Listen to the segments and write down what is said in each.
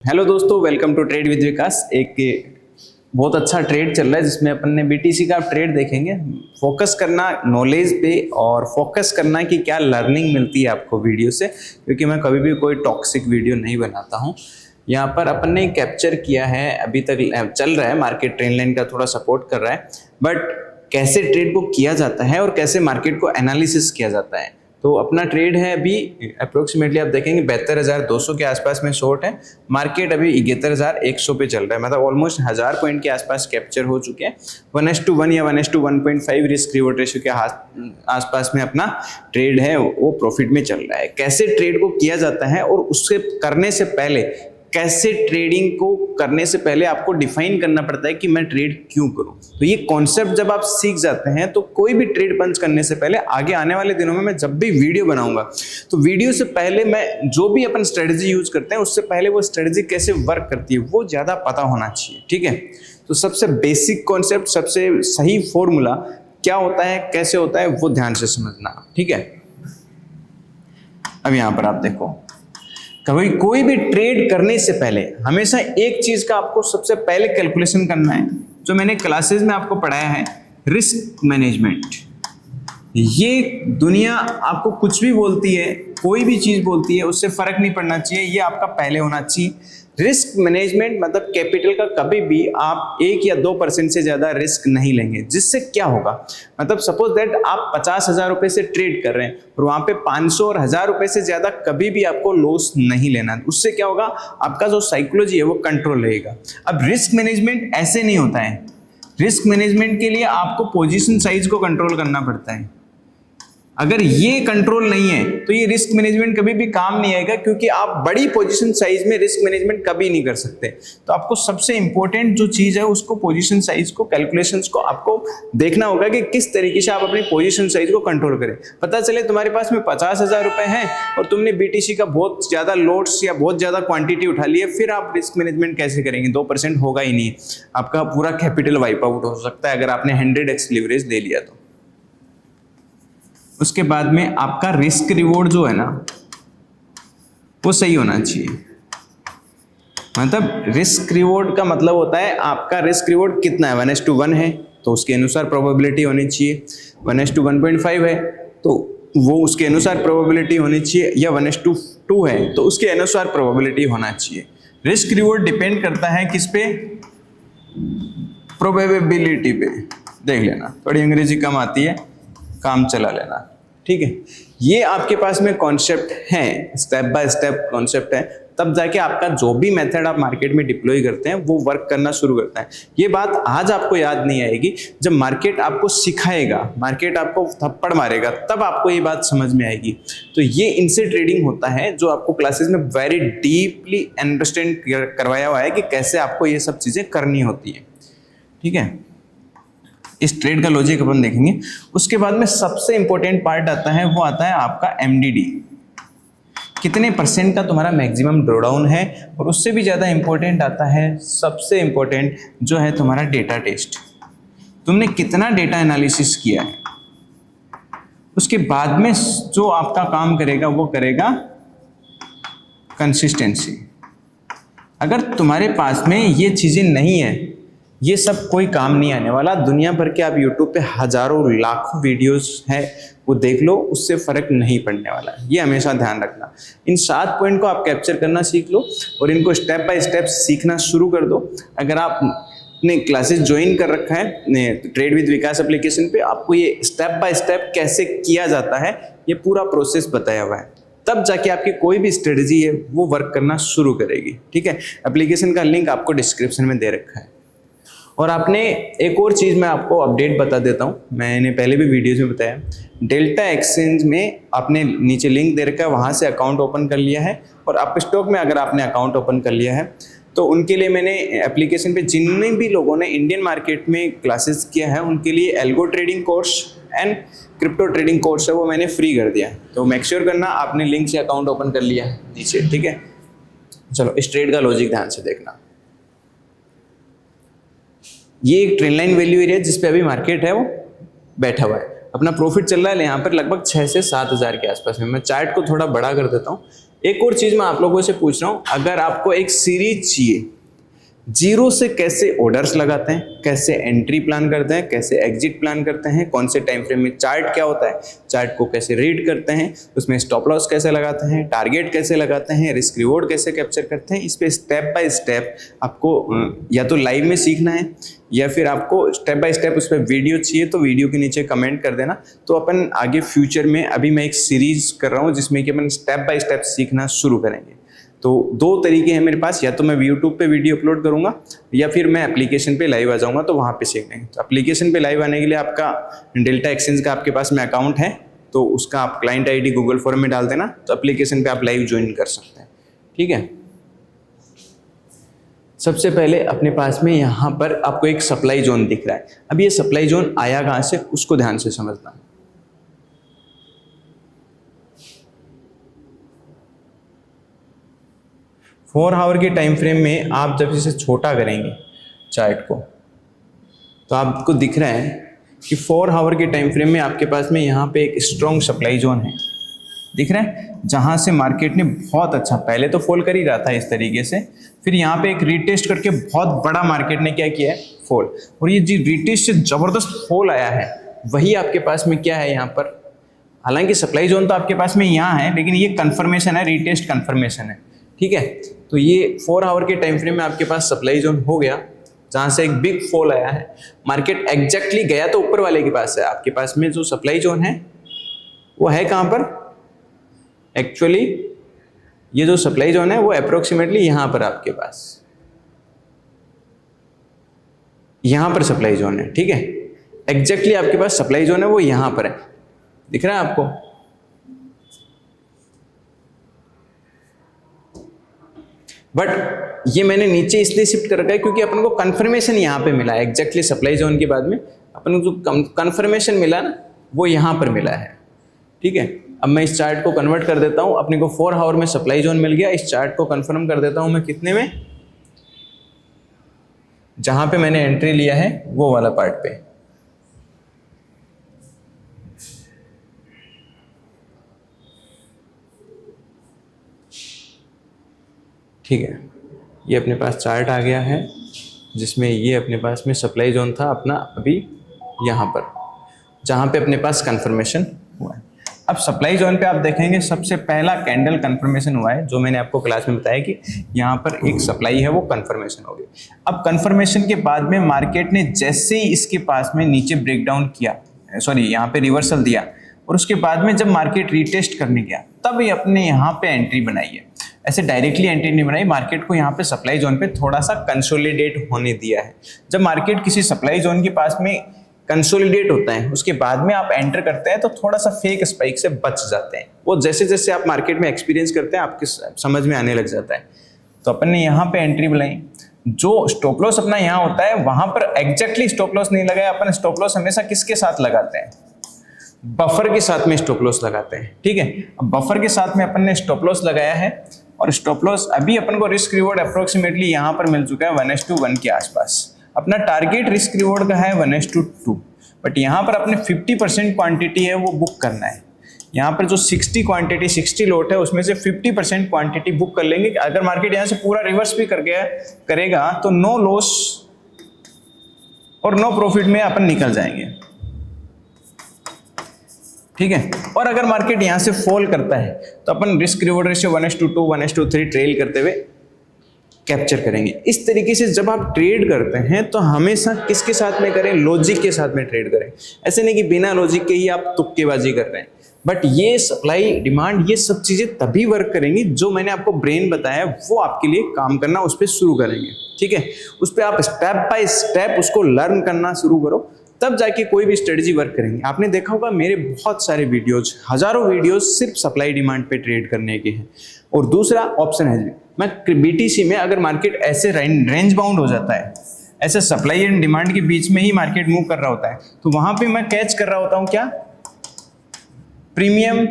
Hello दोस्तों, welcome to trade with विकास। एक बहुत अच्छा ट्रेड चल रहा है जिसमें अपन ने बीटीसी का ट्रेड देखेंगे। फोकस करना नॉलेज पे और फोकस करना कि क्या लर्निंग मिलती है आपको वीडियो से, क्योंकि मैं कभी भी कोई टॉक्सिक वीडियो नहीं बनाता हूँ। यहाँ पर अपन ने कैप्चर किया है, अभी तक चल रहा है, मार्केट ट्रेंड लाइन का थोड़ा सपोर्ट कर रहा है, बट कैसे ट्रेड को किया जाता है और कैसे मार्केट को एनालिसिस किया जाता है। तो अपना ट्रेड है अभी अप्रोक्सीमेटली आप देखेंगे 72,200 के आसपास में शॉर्ट है। मार्केट अभी 71,100 पे चल रहा है, मतलब ऑलमोस्ट 1000 पॉइंट के आसपास कैप्चर हो चुके हैं। 1:1 या 1:1.5 रिस्क रिवॉर्ड रेशियो के आसपास में अपना ट्रेड है वो प्रॉफिट में चल रहा है। कैसे ट्रेड को किया जाता है और उससे करने से पहले, कैसे ट्रेडिंग को करने से पहले आपको डिफाइन करना पड़ता है कि मैं ट्रेड क्यों करूं। तो ये कॉन्सेप्ट जब आप सीख जाते हैं तो कोई भी ट्रेड पंच करने से पहले, आगे आने वाले दिनों में मैं जब भी वीडियो बनाऊंगा तो वीडियो से पहले मैं जो भी अपन स्ट्रेटजी यूज करते हैं उससे पहले वो स्ट्रेटजी कैसे वर्क करती है वो ज्यादा पता होना चाहिए। ठीक है, तो सबसे बेसिक कॉन्सेप्ट, सबसे सही फॉर्मूला क्या होता है, कैसे होता है, वो ध्यान से समझना। ठीक है, अब यहां पर आप देखो, कभी कोई भी ट्रेड करने से पहले हमेशा एक चीज का आपको सबसे पहले कैलकुलेशन करना है, जो मैंने क्लासेस में आपको पढ़ाया है, रिस्क मैनेजमेंट। ये दुनिया आपको कुछ भी बोलती है, कोई भी चीज बोलती है, उससे फर्क नहीं पड़ना चाहिए, ये आपका पहले होना चाहिए। रिस्क मैनेजमेंट मतलब कैपिटल का कभी भी आप 1 या 2% से ज्यादा रिस्क नहीं लेंगे। जिससे क्या होगा, मतलब सपोज दैट आप 50,000 रुपए से ट्रेड कर रहे हैं और वहां पे 500 और 1000 रुपए से ज्यादा कभी भी आपको लॉस नहीं लेना। उससे क्या होगा, आपका जो साइकोलॉजी है वो कंट्रोल रहेगा। अब रिस्क मैनेजमेंट ऐसे नहीं होता है। रिस्क मैनेजमेंट के लिए आपको पोजीशन साइज को कंट्रोल करना पड़ता है। अगर ये कंट्रोल नहीं है तो ये रिस्क मैनेजमेंट कभी भी काम नहीं आएगा, क्योंकि आप बड़ी पोजीशन साइज में रिस्क मैनेजमेंट कभी नहीं कर सकते। तो आपको सबसे इंपॉर्टेंट जो चीज है उसको, पोजीशन साइज को, कैलकुलेशंस को आपको देखना होगा कि किस तरीके से आप अपनी पोजीशन साइज को कंट्रोल करें। पता चले तुम्हारे पास में 50,000 रुपए हैं और तुमने बीटीसी का बहुत ज्यादा लोड्स या बहुत ज्यादा क्वांटिटी उठा ली है, फिर आप रिस्क मैनेजमेंट कैसे करेंगे? 2% होगा ही नहीं, आपका पूरा कैपिटल वाइप आउट हो सकता है अगर आपने 100x लीवरेज ले लिया तो। उसके बाद में आपका रिस्क रिवॉर्ड जो है ना वो सही होना चाहिए। मतलब रिस्क रिवॉर्ड का मतलब होता है आपका रिस्क रिवॉर्ड कितना है। 1:1 है तो उसके अनुसार प्रोबेबिलिटी होनी चाहिए। 1:1.5 है तो वो उसके अनुसार प्रोबेबिलिटी होनी चाहिए, या 1:2 है तो उसके अनुसार प्रोबेबिलिटी होना चाहिए। रिस्क रिवॉर्ड डिपेंड करता है किस पे? प्रोबेबिलिटी पे। देख लेना, थोड़ी अंग्रेजी कम आती है, काम चला लेना। ठीक है, ये आपके पास में कॉन्सेप्ट है, स्टेप बाय स्टेप कॉन्सेप्ट है, तब जाके आपका जो भी मेथड आप मार्केट में डिप्लॉय करते हैं वो वर्क करना शुरू करता है। ये बात आज आपको याद नहीं आएगी, जब मार्केट आपको सिखाएगा, मार्केट आपको थप्पड़ मारेगा, तब आपको ये बात समझ में आएगी। तो ये इनसे ट्रेडिंग होता है जो आपको क्लासेस में वेरी डीपली अंडरस्टैंड करवाया हुआ है कि कैसे आपको ये सब चीजें करनी होती है। ठीक है, इस ट्रेड का लॉजिक अपन देखेंगे। उसके बाद में सबसे इंपॉर्टेंट पार्ट आता है, वो आता है आपका एमडीडी। कितने परसेंट का तुम्हारा मैक्सिमम ड्रॉडाउन है, और उससे भी ज्यादा इंपॉर्टेंट आता है, सबसे इंपॉर्टेंट जो है तुम्हारा डेटा टेस्ट। तुमने कितना डेटा एनालिसिस किया है। उसके बाद में जो आपका काम करेगा वो करेगा कंसिस्टेंसी। अगर तुम्हारे पास में ये चीजें नहीं है, ये सब कोई काम नहीं आने वाला। दुनिया भर के आप YouTube पे हजारों लाखों वीडियोस हैं, वो देख लो, उससे फर्क नहीं पड़ने वाला है। ये हमेशा ध्यान रखना। इन 7 पॉइंट को आप कैप्चर करना सीख लो और इनको स्टेप बाय स्टेप सीखना शुरू कर दो। अगर आपने क्लासेस ज्वाइन कर रखा है ट्रेड विद विकास एप्लीकेशन पे, आपको ये स्टेप बाय स्टेप कैसे किया जाता है ये पूरा प्रोसेस बताया हुआ है, तब जाके आपकी कोई भी स्ट्रेटजी है वो वर्क करना शुरू करेगी। ठीक है, एप्लीकेशन का लिंक आपको डिस्क्रिप्शन में दे रखा है। और आपने एक और चीज़ मैं आपको अपडेट बता देता हूँ, मैंने पहले भी वीडियोस में बताया, डेल्टा एक्सचेंज में आपने नीचे लिंक दे रखा है, वहाँ से अकाउंट ओपन कर लिया है। और अप स्टॉक में अगर आपने अकाउंट ओपन कर लिया है तो उनके लिए मैंने एप्लीकेशन पे जितने भी लोगों ने इंडियन मार्केट में क्लासेस किया है उनके लिए algo trading course and crypto trading course है वो मैंने फ्री कर दिया है। तो मेक श्योर करना आपने लिंक से अकाउंट ओपन कर लिया है नीचे। ठीक है, चलो इस ट्रेड का लॉजिक ध्यान से देखना। ये एक ट्रेंड लाइन वैल्यू एरिया जिसपे अभी मार्केट है वो बैठा हुआ है, अपना प्रॉफिट चल रहा है यहाँ पर लगभग 6 से 7 हज़ार के आसपास में। मैं चार्ट को थोड़ा बड़ा कर देता हूँ, एक और चीज मैं आप लोगों से पूछ रहा हूं, अगर आपको एक सीरीज चाहिए, जीरो से कैसे ऑर्डर्स लगाते हैं, कैसे एंट्री प्लान करते हैं, कैसे एग्जिट प्लान करते हैं, कौन से टाइम फ्रेम में चार्ट क्या होता है, चार्ट को कैसे रीड करते हैं, उसमें स्टॉप लॉस कैसे लगाते हैं, टारगेट कैसे लगाते हैं, रिस्क रिवॉर्ड कैसे कैप्चर करते हैं, इस पे स्टेप बाय स्टेप आपको या तो लाइव में सीखना है या फिर आपको स्टेप बाय स्टेप उस पर वीडियो चाहिए तो वीडियो के नीचे कमेंट कर देना। तो अपन आगे फ्यूचर में, अभी मैं एक सीरीज कर रहा हूँ जिसमें कि अपन स्टेप बाय स्टेप सीखना शुरू करेंगे। तो दो तरीके हैं मेरे पास, या तो मैं यूट्यूब पे वीडियो अपलोड करूंगा या फिर मैं एप्लीकेशन पे लाइव आ जाऊंगा, तो वहाँ पे सीख लेंगे। तो एप्लीकेशन पे लाइव आने के लिए आपका डेल्टा एक्सचेंज का आपके पास में अकाउंट है, तो उसका आप क्लाइंट आईडी गूगल फॉर्म में डाल देना, तो एप्लीकेशन पे आप लाइव ज्वाइन कर सकते हैं। ठीक है, सबसे पहले अपने पास में यहाँ पर आपको एक सप्लाई जोन दिख रहा है। अब ये सप्लाई जोन आया कहाँ से, उसको ध्यान से समझना। फोर आवर के टाइम फ्रेम में आप जब इसे छोटा करेंगे चार्ट को, तो आपको दिख रहा है कि 4 आवर के टाइम फ्रेम में आपके पास में यहाँ पे एक स्ट्रॉन्ग सप्लाई जोन है, दिख रहा है, जहाँ से मार्केट ने बहुत अच्छा, पहले तो फॉल कर ही रहा था इस तरीके से, फिर यहाँ पे एक रीटेस्ट करके बहुत बड़ा मार्केट ने क्या किया है, फॉल। और ये जी रीटेस्ट से जबरदस्त फॉल आया है, वही आपके पास में क्या है यहाँ पर, हालांकि सप्लाई जोन तो आपके पास में यहाँ है, लेकिन ये कंफर्मेशन है, रीटेस्ट कंफर्मेशन है। ठीक है, तो ये 4 आवर के टाइम फ्रेम में आपके पास सप्लाई जोन हो गया, जहां से एक बिग फॉल आया है, मार्केट एग्जैक्टली गया तो ऊपर वाले के पास है। आपके पास में जो सप्लाई जोन है वो है कहां पर, एक्चुअली ये जो सप्लाई जोन है वो अप्रोक्सीमेटली यहां पर आपके पास, यहां पर सप्लाई जोन है। ठीक है, एग्जैक्टली आपके पास सप्लाई जोन है वो यहां पर है, दिख रहा है आपको। बट ये मैंने नीचे इसलिए शिफ्ट कर रखा है क्योंकि अपन को कंफर्मेशन यहाँ पे मिला है, एग्जैक्टली सप्लाई जोन के बाद में अपन को जो कंफर्मेशन मिला ना वो यहाँ पर मिला है। ठीक है, अब मैं इस चार्ट को कन्वर्ट कर देता हूँ, अपने को 4 आवर में सप्लाई जोन मिल गया, इस चार्ट को कंफर्म कर देता हूँ मैं कितने में, जहां पे मैंने एंट्री लिया है वो वाला पार्ट पे। ठीक है, ये अपने पास चार्ट आ गया है जिसमें ये अपने पास में सप्लाई जोन था अपना अभी यहाँ पर, जहाँ पे अपने पास कंफर्मेशन हुआ है। अब सप्लाई जोन पे आप देखेंगे सबसे पहला कैंडल कंफर्मेशन हुआ है, जो मैंने आपको क्लास में बताया कि यहाँ पर एक सप्लाई है वो कंफर्मेशन हो गई। अब कंफर्मेशन के बाद में मार्केट ने जैसे ही इसके पास में नीचे ब्रेकडाउन किया, सॉरी यहाँ पे रिवर्सल दिया, और उसके बाद में जब मार्केट रीटेस्ट करने गया तब ये अपने यहाँ पे एंट्री बनाई है। ऐसे डायरेक्टली एंट्री नहीं बनाई, मार्केट को यहाँ पे सप्लाई जोन पे थोड़ा सा कंसोलिडेट होने दिया है। जब मार्केट किसी सप्लाई जोन के पास में कंसोलिडेट होता है उसके बाद में आप एंटर करते हैं तो थोड़ा सा फेक स्पाइक से बच जाते हैं। वो जैसे जैसे आप मार्केट में एक्सपीरियंस करते हैं आपके समझ में आने लग जाता है। तो अपन ने यहाँ पे एंट्री बुलाई, जो स्टॉप लॉस अपना यहाँ होता है वहां पर एग्जैक्टली स्टॉप लॉस नहीं लगाया अपन। स्टॉप लॉस हमेशा किसके साथ लगाते हैं, बफर के साथ में स्टॉप लॉस लगाते हैं। ठीक है, अब बफर के साथ में अपन ने स्टॉप लॉस लगाया है और स्टॉप लॉस अभी अपन को रिस्क रिवॉर्ड अप्रोक्सीमेटली यहाँ पर मिल चुका है 1:1 के आसपास। अपना टारगेट रिस्क रिवॉर्ड का है 1:2, बट यहाँ पर अपने 50% क्वांटिटी है वो बुक करना है। यहाँ पर जो 60 क्वांटिटी 60 लॉट है उसमें से 50% क्वांटिटी बुक कर लेंगे। अगर मार्केट यहाँ से पूरा रिवर्स भी करेगा तो नो लॉस और नो प्रॉफिट में अपन निकल जाएंगे। ठीक है, और अगर मार्केट यहाँ से फॉल करता है तो अपन रिस्क रिवॉर्ड रेशियो 1:2 1:3 ट्रेल करते हुए कैप्चर करेंगे। इस तरीके से जब आप ट्रेड करते हैं तो हमेशा किसके साथ में करें, लॉजिक के साथ में ट्रेड करें। ऐसे नहीं कि बिना लॉजिक के ही आप तुक्केबाजी कर रहे हैं। बट ये सप्लाई डिमांड ये सब चीजें तभी वर्क करेंगी जो मैंने आपको ब्रेन बताया वो आपके लिए काम करना उस पर शुरू करेंगे। ठीक है, उस पर आप स्टेप बाय स्टेप उसको लर्न करना शुरू करो, तब जाके कोई भी स्ट्रेटजी वर्क करेंगे। आपने देखा होगा मेरे बहुत सारे वीडियोज, हजारों वीडियोज सिर्फ सप्लाई डिमांड पे ट्रेड करने के हैं। और दूसरा ऑप्शन है, मैं बीटीसी में अगर मार्केट ऐसे रेंज बाउंड हो जाता है, ऐसे सप्लाई एंड डिमांड के बीच में ही मार्केट मूव कर रहा होता है, तो वहां पे मैं कैच कर रहा होता हूं क्या, प्रीमियम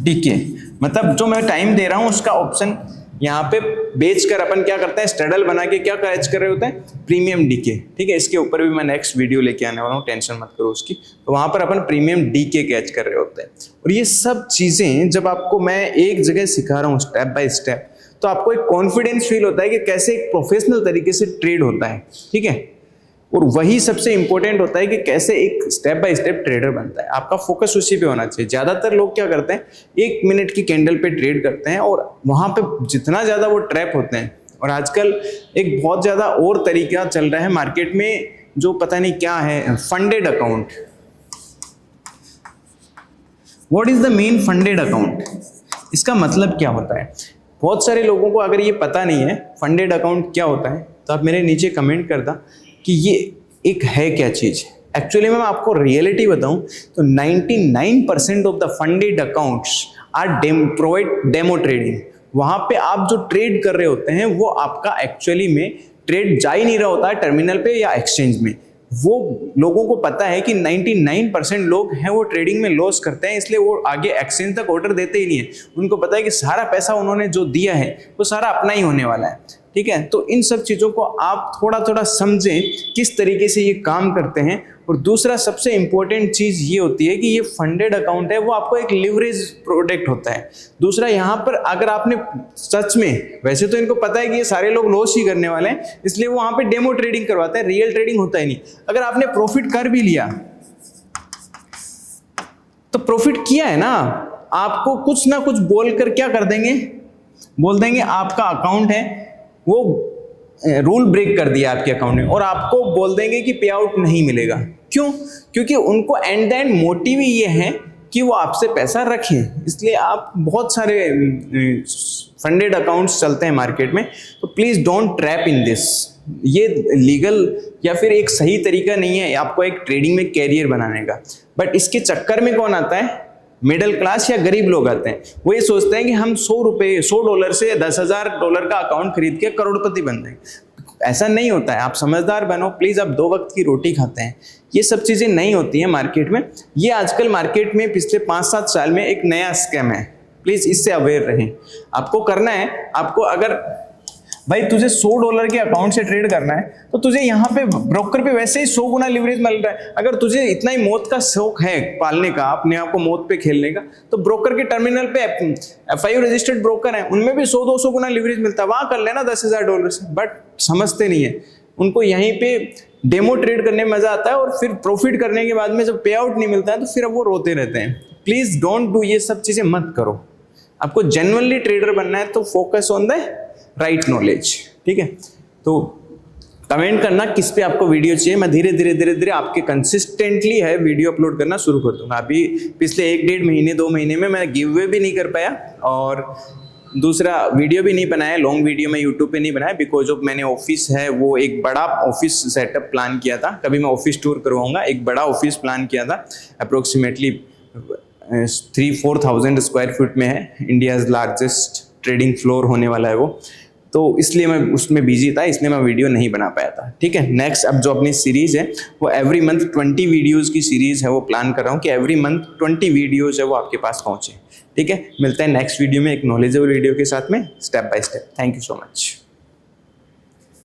डीके। मतलब जो मैं टाइम दे रहा हूं उसका ऑप्शन यहाँ पे बेचकर अपन क्या करते हैं, स्ट्रेडल बना के क्या कैच कर रहे होते हैं, प्रीमियम डीके। ठीक है, इसके ऊपर भी मैं नेक्स्ट वीडियो लेके आने वाला हूँ, टेंशन मत करो उसकी। तो वहां पर अपन प्रीमियम डीके कैच कर रहे होते हैं। और ये सब चीजें जब आपको मैं एक जगह सिखा रहा हूँ स्टेप बाय स्टेप, तो आपको एक कॉन्फिडेंस फील होता है कि कैसे एक प्रोफेशनल तरीके से ट्रेड होता है। ठीक है, और वही सबसे इंपॉर्टेंट होता है कि कैसे एक स्टेप बाय स्टेप ट्रेडर बनता है। आपका फोकस उसी पे होना चाहिए। ज्यादातर लोग क्या करते हैं, 1 मिनट की कैंडल पे ट्रेड करते हैं और वहां पे जितना ज्यादा वो ट्रैप होते हैं। और आजकल एक बहुत ज्यादा और तरीका चल रहा है मार्केट में, जो पता नहीं क्या है, funded account. What is the main funded account? इसका मतलब क्या होता है? बहुत सारे लोगों को अगर ये पता नहीं है फंडेड अकाउंट क्या होता है, तो आप मेरे नीचे कमेंट कर दा कि ये एक है क्या चीज। एक्चुअली मैं आपको रियलिटी बताऊं तो 99% of the funded accounts are provide demo trading. वहां पे आप जो ट्रेड कर रहे होते हैं वो आपका एक्चुअली में ट्रेड जा ही नहीं रहा होता है टर्मिनल पे या एक्सचेंज में। वो लोगों को पता है कि 99% लोग हैं वो ट्रेडिंग में लॉस करते हैं, इसलिए वो आगे एक्सचेंज तक ऑर्डर देते ही नहीं है। उनको पता है कि सारा पैसा उन्होंने जो दिया है वो सारा अपना ही होने वाला है। ठीक है, तो इन सब चीजों को आप थोड़ा थोड़ा समझें किस तरीके से ये काम करते हैं। और दूसरा सबसे इंपॉर्टेंट चीज ये होती है कि ये फंडेड अकाउंट है वो आपको एक लिवरेज प्रोडक्ट होता है। दूसरा, यहाँ पर अगर आपने सच में, वैसे तो इनको पता है कि ये सारे लोग लॉस ही करने वाले हैं, इसलिए वो वहां पे डेमो ट्रेडिंग करवाते हैं, रियल ट्रेडिंग होता ही नहीं। अगर आपने प्रॉफिट कर भी लिया तो प्रॉफिट किया है ना, आपको कुछ ना कुछ बोलकर क्या कर देंगे, बोल देंगे आपका अकाउंट है वो रूल ब्रेक कर दिया आपके अकाउंट में, और आपको बोल देंगे कि पे आउट नहीं मिलेगा। क्यों? क्योंकि उनको एंड एंड मोटिव ही ये है कि वो आपसे पैसा रखें। इसलिए आप बहुत सारे फंडेड अकाउंट्स चलते हैं मार्केट में, तो please don't trap in this. ये लीगल या फिर एक सही तरीका नहीं है आपको एक ट्रेडिंग में कैरियर बनाने का। बट इसके चक्कर में कौन आता है? मिडिल क्लास या गरीब लोग आते हैं। वो ये सोचते हैं कि हम $100 से $10,000 का अकाउंट खरीद के करोड़पति बन जाएंगे। ऐसा नहीं होता है। आप समझदार बनो प्लीज। आप 2 वक्त की रोटी खाते हैं, ये सब चीजें नहीं होती हैं मार्केट में। ये आजकल मार्केट में पिछले 5-7 साल में एक नया स्कैम है, प्लीज इससे अवेयर रहें। आपको करना है, आपको अगर भाई तुझे $100 के अकाउंट से ट्रेड करना है तो तुझे यहाँ पे ब्रोकर पे वैसे ही 100 गुना लिवरेज मिल रहा है। अगर तुझे इतना ही मौत का शौक है पालने का, अपने आप को मौत पे खेलने का, तो ब्रोकर के टर्मिनल पे FIU रजिस्टर्ड ब्रोकर है, उनमें भी 100-200 गुना लिवरेज मिलता है, वहां कर लेना $10,000 से। बट समझते नहीं है, उनको यहीं पे डेमो ट्रेड करने में मजा आता है, और फिर प्रॉफिट करने के बाद में जब पे आउट नहीं मिलता है तो फिर अब वो रोते रहते हैं। प्लीज डोंट डू, ये सब चीजें मत करो। आपको जेन्युइनली ट्रेडर बनना है तो focus on the right knowledge. ठीक है, तो कमेंट करना किस पे आपको वीडियो चाहिए। मैं धीरे धीरे आपके कंसिस्टेंटली है वीडियो अपलोड करना शुरू कर दूंगा। अभी पिछले 1-1.5 महीने 2 महीने में मैं गिव अवे भी नहीं कर पाया, और दूसरा वीडियो भी नहीं बनाया, लॉन्ग वीडियो में यूट्यूब पे नहीं बनाया, बिकॉज ऑफ मैंने ऑफिस है वो एक बड़ा ऑफिस सेटअप प्लान किया था। कभी मैं ऑफिस टूर करवाऊंगा, एक बड़ा ऑफिस प्लान किया था, अप्रोक्सीमेटली 3-4,000 स्क्वायर फीट में है, इंडियाज लार्जेस्ट ट्रेडिंग फ्लोर होने वाला है वो। तो इसलिए मैं उसमें बिजी था, इसलिए मैं वीडियो नहीं बना पाया था। ठीक है, नेक्स्ट अब जो अपनी सीरीज है वो एवरी मंथ 20 वीडियोस की सीरीज है, वो प्लान कर रहा हूँ कि एवरी मंथ 20 वीडियोस है वो आपके पास पहुंचे। ठीक है, मिलते हैं नेक्स्ट वीडियो में एक नॉलेजेबल वीडियो के साथ में, step by step. Thank you so much.